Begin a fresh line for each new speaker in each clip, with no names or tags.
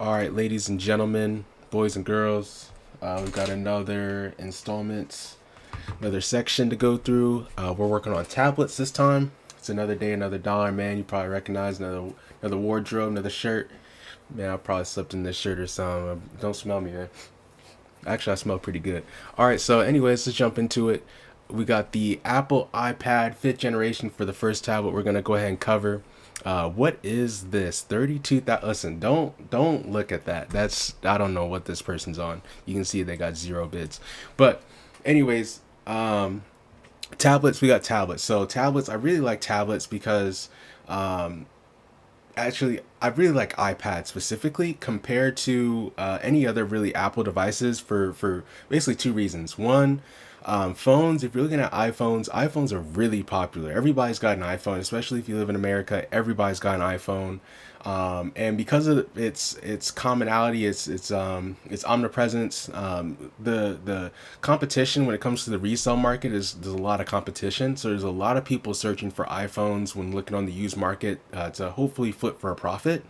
All right, ladies and gentlemen, boys and girls, we've got another installment, another section to go through. We're working on tablets this time. It's another day, another dollar, man. You probably recognize another wardrobe, another shirt. Man, I probably slept in this shirt or something. Don't smell me, man. Actually, I smell pretty good. All right, so anyways, let's jump into it. We got the Apple iPad 5th generation for the first tablet we're gonna go ahead and cover. What is this? 32,000. Listen, don't look at that. That's I don't know what this person's on. You can see they got 0 bids. But anyways, tablets. We got tablets. So tablets. I really like tablets because actually I really like iPad specifically compared to any other really Apple devices for basically two reasons. One, phones. If you're looking at iPhones are really popular. Everybody's got an iPhone, especially if you live in America. Everybody's got an iPhone. And because of its commonality, its omnipresence, the competition when it comes to the resale market is there's a lot of competition. So there's a lot of people searching for iPhones when looking on the used market to hopefully flip for a profit.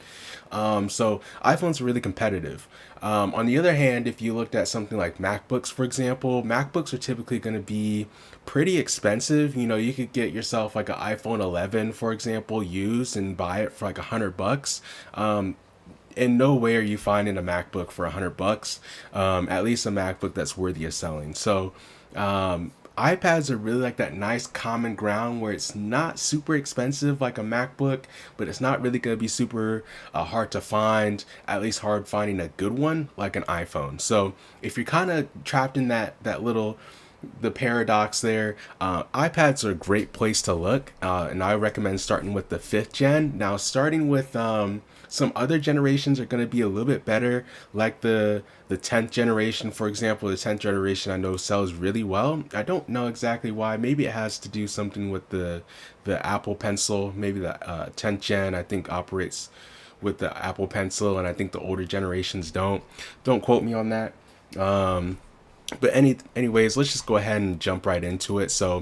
So iPhones are really competitive. On the other hand, if you looked at something like MacBooks, for example, MacBooks are typically going to be pretty expensive. You know, you could get yourself like an iPhone 11, for example, used and buy it for like $100. In no way are you finding a MacBook for $100. At least a MacBook that's worthy of selling. So, iPads are really like that nice common ground where it's not super expensive like a MacBook, but it's not really going to be super hard to find, at least hard finding a good one like an iPhone. So if you're kind of trapped in that little the paradox there. iPads are a great place to look, and I recommend starting with the 5th gen. Now, starting with some other generations are going to be a little bit better, like the 10th generation, for example. The 10th generation I know sells really well. I don't know exactly why. Maybe it has to do something with the Apple Pencil. Maybe the 10th gen I think operates with the Apple Pencil, and I think the older generations don't. Don't quote me on that. But anyways, let's just go ahead and jump right into it. So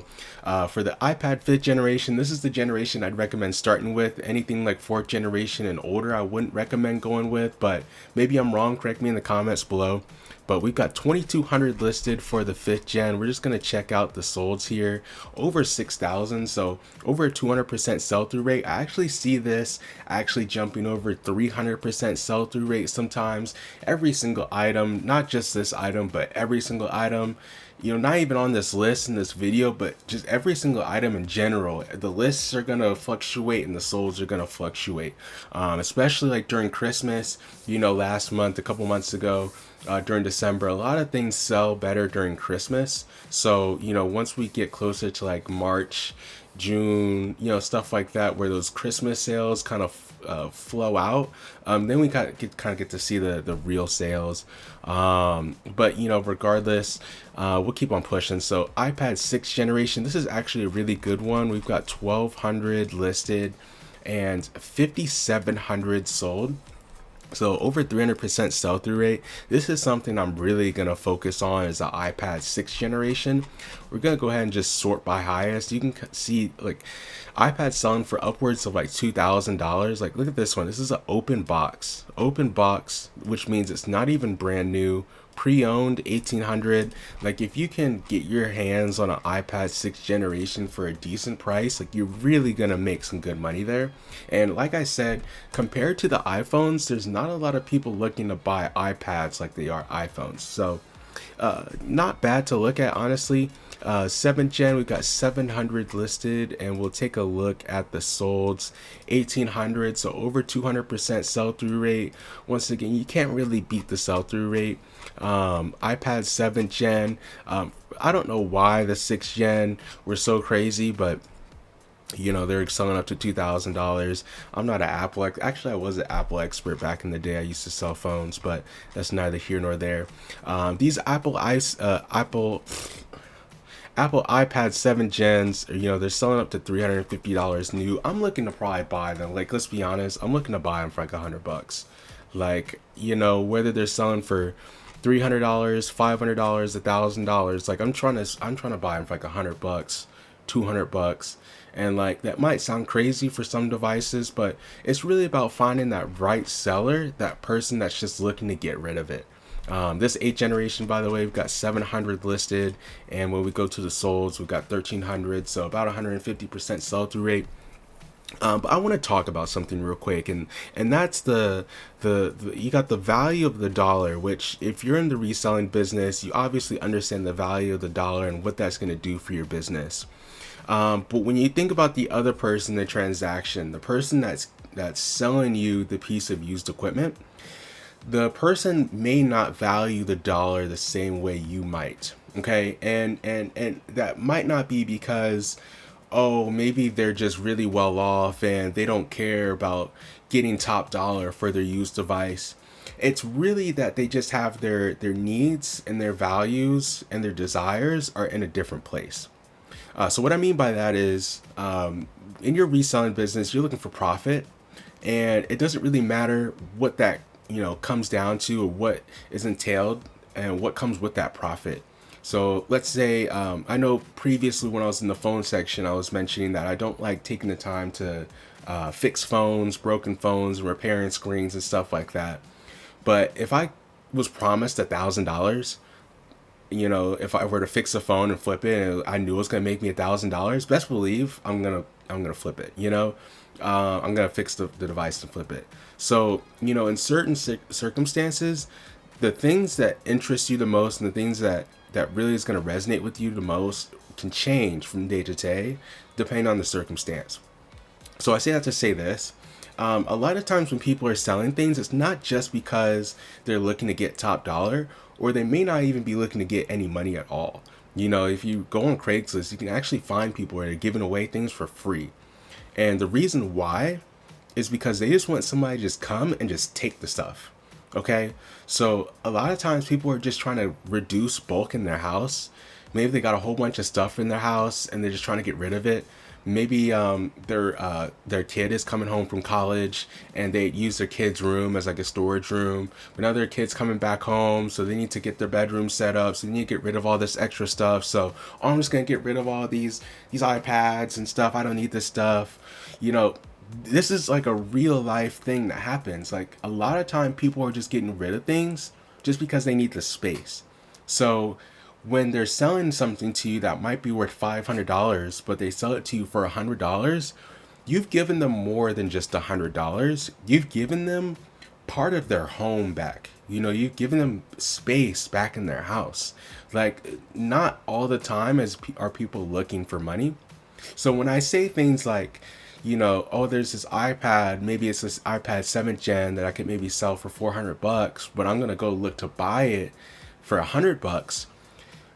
for the iPad 5th generation, this is the generation I'd recommend starting with. Anything like 4th generation and older, I wouldn't recommend going with, but maybe I'm wrong. Correct me in the comments below. But we've got 2,200 listed for the 5th gen. We're just going to check out the solds here. Over 6,000, so over a 200% sell-through rate. I actually see this actually jumping over 300% sell-through rate sometimes. Every single item, not just this item, but every single item. You know, not even on this list in this video, but just every single item in general. The lists are going to fluctuate and the solds are going to fluctuate, especially like during Christmas. You know, last month, a couple months ago, during December, a lot of things sell better during Christmas. So, you know, once we get closer to like March, June, you know, stuff like that, where those Christmas sales kind of flow out, then we kind of get to see the real sales. But you know, regardless, we'll keep on pushing. So iPad 6th generation, this is actually a really good one. We've got 1,200 listed and 5,700 sold. So over 300% sell-through rate. This is something I'm really going to focus on is the iPad 6th generation. We're going to go ahead and just sort by highest. You can see like iPad selling for upwards of like $2,000. Like look at this one. This is an open box, which means it's not even brand new. Pre-owned 1,800. Like if you can get your hands on an iPad 6th generation for a decent price, like you're really gonna make some good money there. And like I said, compared to the iPhones, there's not a lot of people looking to buy iPads like they are iPhones. So not bad to look at, honestly. 7th gen, we've got 700 listed, and we'll take a look at the solds. 1,800, so over 200% sell-through rate. Once again, you can't really beat the sell-through rate. iPad 7th gen, I don't know why the 6th gen were so crazy, but you know, they're selling up to $2,000. I'm not an actually I was an Apple expert back in the day. I used to sell phones, but that's neither here nor there. These Apple iPad 7 gens, you know, they're selling up to $350 new. I'm looking to probably buy them. Like, let's be honest, I'm looking to buy them for like $100. Like, you know, whether they're selling for $300, $500, $1,000, like I'm trying to buy them for like $100, $200, And like that might sound crazy for some devices, but it's really about finding that right seller, that person that's just looking to get rid of it. This 8th generation, by the way, we've got 700 listed, and when we go to the solds, we've got 1,300, so about 150% sell-through rate. But I want to talk about something real quick, and that's the you got the value of the dollar, which if you're in the reselling business, you obviously understand the value of the dollar and what that's going to do for your business. But when you think about the other person, the transaction, the person that's selling you the piece of used equipment, the person may not value the dollar the same way you might. Okay, and that might not be because, oh, maybe they're just really well off and they don't care about getting top dollar for their used device. It's really that they just have their needs and their values and their desires are in a different place. So what I mean by that is, in your reselling business, you're looking for profit, and it doesn't really matter what that comes down to, or what is entailed and what comes with that profit. So let's say, I know previously when I was in the phone section, I was mentioning that I don't like taking the time to fix phones, broken phones, and repairing screens and stuff like that. But if I was promised $1,000, if I were to fix a phone and flip it, and I knew it was gonna make me $1,000, best believe I'm gonna flip it. I'm gonna fix the device and flip it. So in certain circumstances, the things that interest you the most and the things that really is going to resonate with you the most can change from day to day depending on the circumstance. So I say that to say this. A lot of times when people are selling things, it's not just because they're looking to get top dollar, or they may not even be looking to get any money at all. If you go on Craigslist, you can actually find people where they're giving away things for free. And the reason why is because they just want somebody to just come and just take the stuff. Okay, so a lot of times people are just trying to reduce bulk in their house. Maybe they got a whole bunch of stuff in their house and they're just trying to get rid of it. Maybe their kid is coming home from college and they use their kid's room as like a storage room. But now their kid's coming back home, so they need to get their bedroom set up. So they need to get rid of all this extra stuff. So I'm just gonna get rid of all these iPads and stuff. I don't need this stuff. This is like a real life thing that happens. Like a lot of time people are just getting rid of things just because they need the space. So when they're selling something to you that might be worth $500, but they sell it to you for $100, you've given them more than just $100. You've given them part of their home back. You've given them space back in their house. Like not all the time are people looking for money. So when I say things like, oh, there's this iPad, maybe it's this iPad 7th gen that I could maybe sell for $400, but I'm going to go look to buy it for $100.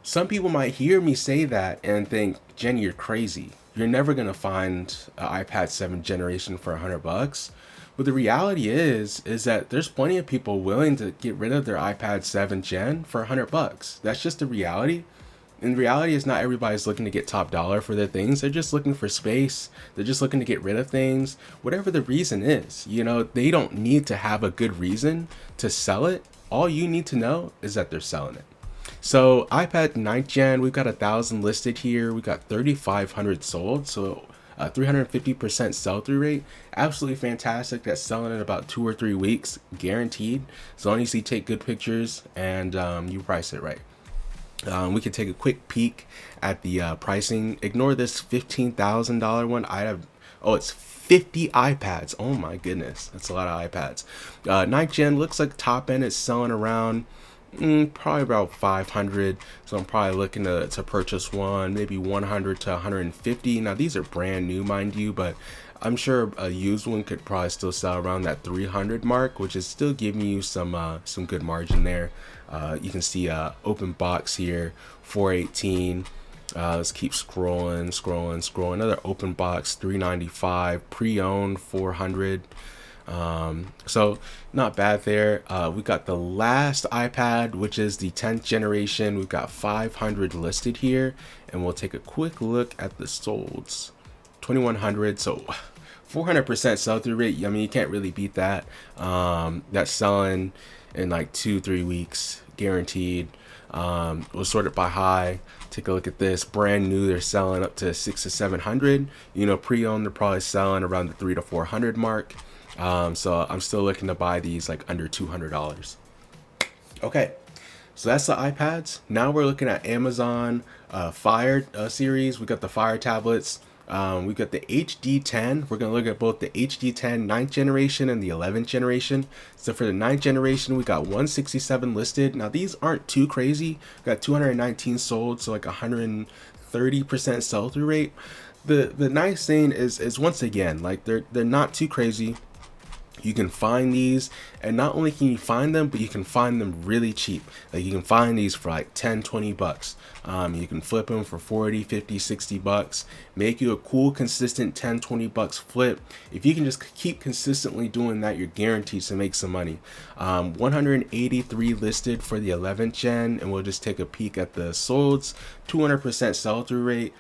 Some people might hear me say that and think, Jenny, you're crazy. You're never going to find an iPad 7th generation for $100. But the reality is that there's plenty of people willing to get rid of their iPad 7th gen for $100. That's just the reality. And the reality is not everybody's looking to get top dollar for their things. They're just looking for space. They're just looking to get rid of things. Whatever the reason is, they don't need to have a good reason to sell it. All you need to know is that they're selling it. So iPad 9th gen, we've got 1,000 listed here. We got 3,500 sold. So 350% sell-through rate. Absolutely fantastic. That's selling in about 2 or 3 weeks, guaranteed. As long as you take good pictures and you price it right. We can take a quick peek at the pricing. Ignore this $15,000 one. It's 50 iPads. Oh my goodness, that's a lot of iPads. 9th gen looks like top end is selling around probably about 500. So I'm probably looking to purchase one, maybe 100 to 150. Now these are brand new, mind you, but I'm sure a used one could probably still sell around that 300 mark, which is still giving you some good margin there. You can see open box here, 418. Let's keep scrolling. Another open box, 395. Pre-owned, 400. So not bad there. We got the last iPad, which is the 10th generation. We've got 500 listed here, and we'll take a quick look at the solds. 2,100. So 400% sell-through rate. I mean, you can't really beat that. That's selling in like 2-3 weeks, guaranteed. Was sorted by high. Take a look at this. Brand new, they're selling up to 600 to 700. You know, pre-owned, they're probably selling around the 300 to 400 mark. So I'm still looking to buy these like under $200. Okay, so that's the iPads. Now we're looking at Amazon Fire series. We got the Fire tablets. We got the HD10. We're going to look at both the HD10 9th generation and the 11th generation. So for the 9th generation, we got 167 listed. Now these aren't too crazy. We got 219 sold, so like 130% sell-through rate. The nice thing is once again, like they're not too crazy. You can find these, and not only can you find them, but you can find them really cheap. Like you can find these for like 10, 20 bucks. You can flip them for 40, 50, 60 bucks. Make you a cool, consistent 10, 20 bucks flip. If you can just keep consistently doing that, you're guaranteed to make some money. 183 listed for the 11th gen, and we'll just take a peek at the solds. 200% sell-through rate.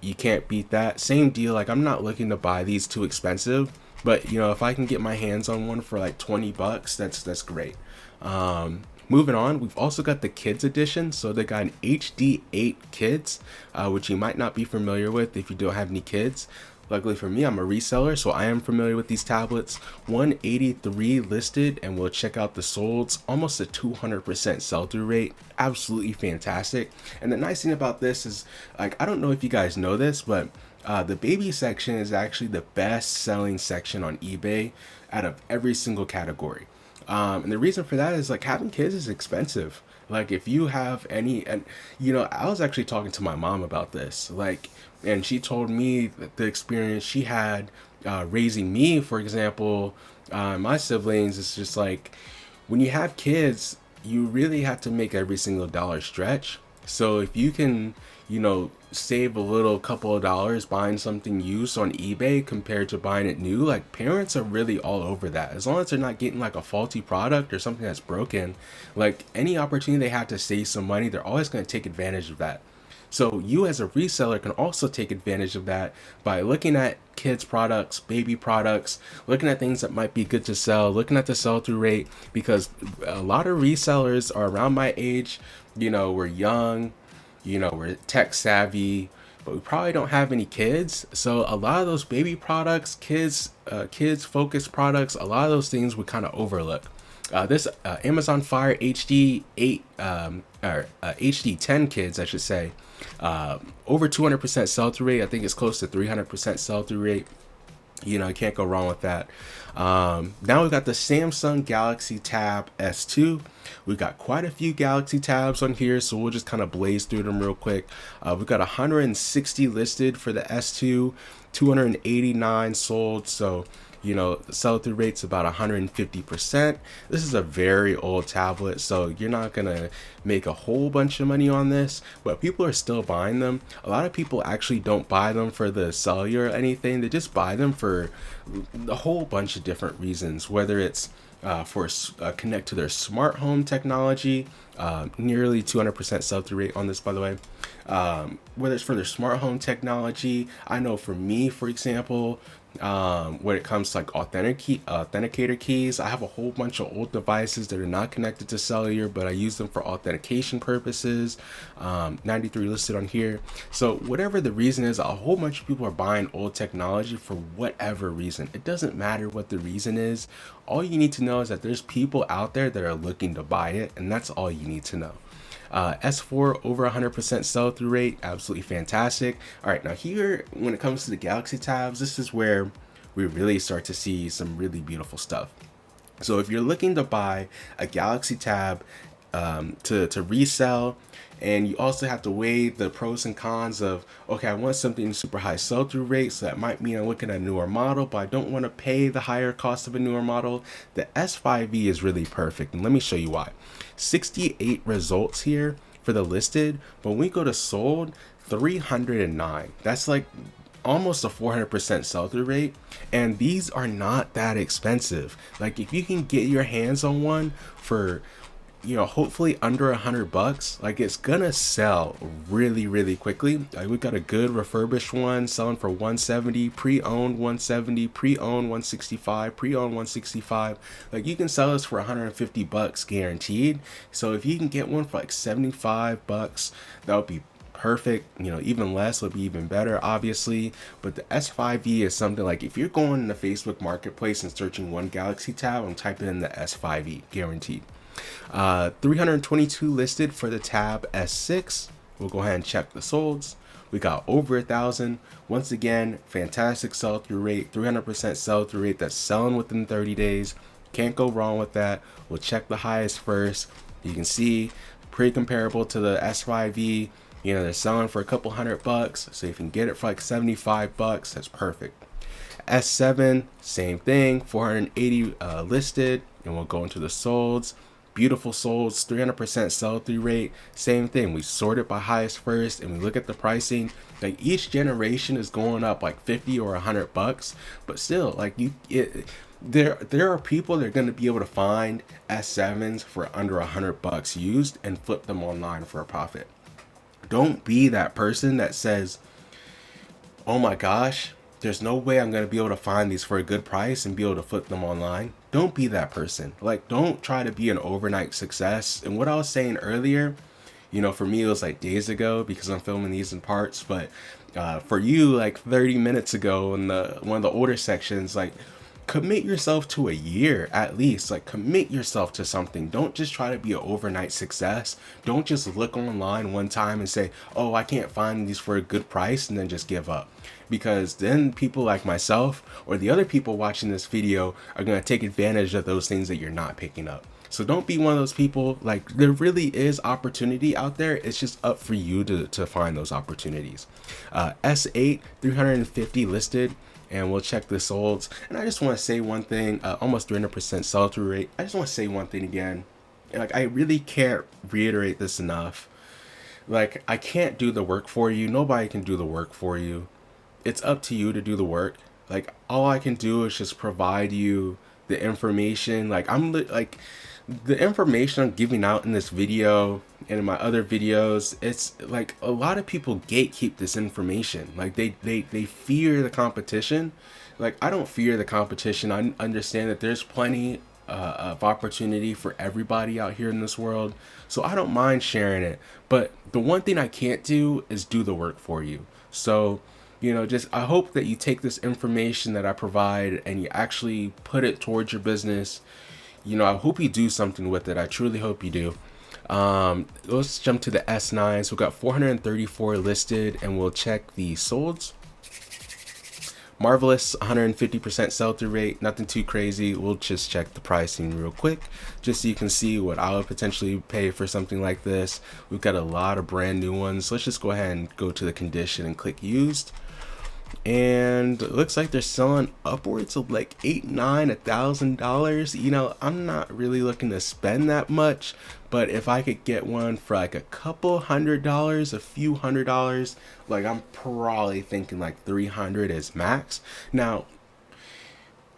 You can't beat that. Same deal, like I'm not looking to buy these too expensive. But, you know, if I can get my hands on one for like 20 bucks, that's great. Moving on, we've also got the kids edition. So they got an HD8 kids, which you might not be familiar with if you don't have any kids. Luckily for me, I'm a reseller, so I am familiar with these tablets. 183 listed, and we'll check out the solds. Almost a 200% sell-through rate. Absolutely fantastic. And the nice thing about this is, like, I don't know if you guys know this, but the baby section is actually the best selling section on eBay out of every single category. And the reason for that is like having kids is expensive. Like if you have any, and you know, I was actually talking to my mom about this, like, and she told me that the experience she had raising me, for example, my siblings, is just like when you have kids, you really have to make every single dollar stretch. So if you can, you know, save a little couple of dollars buying something used on eBay compared to buying it new, like parents are really all over that. As long as they're not getting like a faulty product or something that's broken, like any opportunity they have to save some money, they're always going to take advantage of that. So you as a reseller can also take advantage of that by looking at kids products, baby products, looking at things that might be good to sell, looking at the sell-through rate, because a lot of resellers are around my age. You know, we're young, you know, we're tech savvy, but we probably don't have any kids. So a lot of those baby products, kids focused products, a lot of those things we kind of overlook. This Amazon Fire HD8 or HD10 kids, I should say, over 200% sell-through rate. I think it's close to 300% sell-through rate. You know, you can't go wrong with that. Now we've got the Samsung Galaxy Tab S2. We've got quite a few Galaxy Tabs on here, so we'll just kind of blaze through them real quick. We've got 160 listed for the S2, 289 sold, so you know, the sell-through rate's about 150%. This is a very old tablet, so you're not gonna make a whole bunch of money on this, but people are still buying them. A lot of people actually don't buy them for the cellular or anything. They just buy them for a whole bunch of different reasons, whether it's for connect to their smart home technology. Nearly 200% sell-through rate on this, by the way. Whether it's for their smart home technology, I know for me, for example, when it comes to like authenticator keys, I have a whole bunch of old devices that are not connected to cellular, but I use them for authentication purposes. 93 listed on here. So whatever the reason is, a whole bunch of people are buying old technology for whatever reason. It doesn't matter what the reason is. All you need to know is that there's people out there that are looking to buy it, and that's all you need to know. S4 over 100% sell-through rate, absolutely fantastic. All right, now here, when it comes to the Galaxy Tabs, this is where we really start to see some really beautiful stuff. So if you're looking to buy a Galaxy Tab to resell, and you also have to weigh the pros and cons of, okay, I want something super high sell-through rate, so that might mean I'm looking at a newer model, but I don't want to pay the higher cost of a newer model. The S5e is really perfect, and let me show you why. 68 results here for the listed, but when we go to sold, 309. That's like almost a 400% sell-through rate, and these are not that expensive. Like if you can get your hands on one for, you know, hopefully under $100, like it's gonna sell really quickly. Like we got a good refurbished one selling for 170, pre-owned 170, pre-owned 165, pre-owned 165. Like you can sell this for $150 guaranteed. So if you can get one for like $75, that would be perfect. Even less would be even better, obviously. But the S5e is something like, if you're going in the Facebook Marketplace and searching one Galaxy Tab, I'm typing in the S5e, guaranteed. 322 listed for the Tab S6. We'll go ahead and check the solds. We got over 1,000. Once again, fantastic sell-through rate, 300% sell-through rate. That's selling within 30 days. Can't go wrong with that. We'll check the highest first. You can see pretty comparable to the S5e. They're selling for a couple $100, so if you can get it for like $75, that's perfect. S7, same thing, 480 listed, and we'll go into the solds. Beautiful solds, 300% sell-through rate. Same thing, we sort it by highest first, and we look at the pricing. Like, each generation is going up like 50 or $100, but still, like, there are people that are going to be able to find S7s for under $100 used and flip them online for a profit. Don't be that person that says, oh my gosh, there's no way I'm going to be able to find these for a good price and be able to flip them online. Don't be that person. Like, don't try to be an overnight success. And what I was saying earlier, for me, it was like days ago because I'm filming these in parts. But for you, like 30 minutes ago in one of the older sections, like, commit yourself to a year at least. Like, commit yourself to something. Don't just try to be an overnight success. Don't just look online one time and say, oh, I can't find these for a good price, and then just give up. Because then people like myself or the other people watching this video are going to take advantage of those things that you're not picking up. So don't be one of those people. Like, there really is opportunity out there. It's just up for you to find those opportunities. S8, 350 listed. And we'll check the solds. And I just want to say one thing, almost 300% sell-through rate. I just want to say one thing again. Like, I really can't reiterate this enough. Like, I can't do the work for you. Nobody can do the work for you. It's up to you to do the work. Like, all I can do is just provide you the information. Like, the information I'm giving out in this video and in my other videos, it's like a lot of people gatekeep this information. Like, they fear the competition. Like, I don't fear the competition. I understand that there's plenty of opportunity for everybody out here in this world, so I don't mind sharing it. But the one thing I can't do is do the work for you. So I hope that you take this information that I provide and you actually put it towards your business. I hope you do something with it. I truly hope you do. Let's jump to the S9. So we've got 434 listed, and we'll check the solds. Marvelous, 150% sell-through rate. Nothing too crazy. We'll just check the pricing real quick, just so you can see what I would potentially pay for something like this. We've got a lot of brand new ones. Let's just go ahead and go to the condition and click used. And it looks like they're selling upwards of like $1,000. I'm not really looking to spend that much, but if I could get one for like a couple $100, a few $100, like, I'm probably thinking like 300 is max. Now,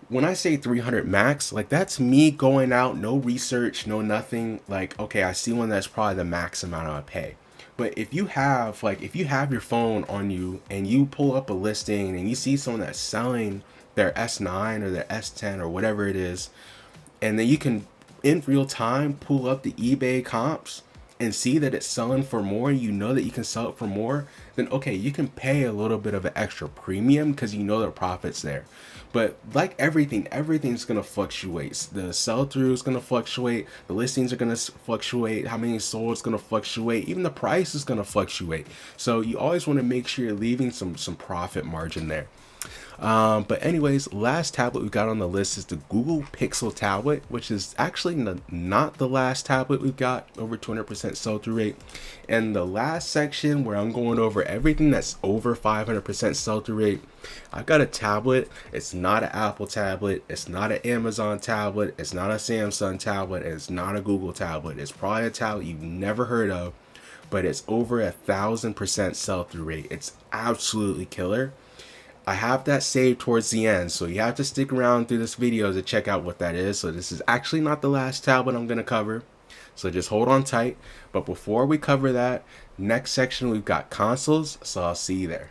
when I say 300 max, like, that's me going out, no research, no nothing. Like, okay, I see one that's probably the max amount I would pay. But if you have your phone on you and you pull up a listing and you see someone that's selling their S9 or their S10 or whatever it is, and then you can in real time pull up the eBay comps and see that it's selling for more, that you can sell it for more, then okay, you can pay a little bit of an extra premium because the profit's there. But like everything's going to fluctuate. The sell-through is going to fluctuate. The listings are going to fluctuate. How many sold is going to fluctuate. Even the price is going to fluctuate. So you always want to make sure you're leaving some profit margin there. But anyways, last tablet we got on the list is the Google Pixel tablet, which is actually not the last tablet we've got, over 200% sell-through rate. And the last section where I'm going over everything that's over 500% sell-through rate, I've got a tablet. It's not an Apple tablet. It's not an Amazon tablet. It's not a Samsung tablet. And it's not a Google tablet. It's probably a tablet you've never heard of, but it's over 1,000% sell-through rate. It's absolutely killer. I have that saved towards the end, so you have to stick around through this video to check out what that is. So this is actually not the last tablet I'm going to cover, so just hold on tight. But before we cover that, next section we've got consoles, so I'll see you there.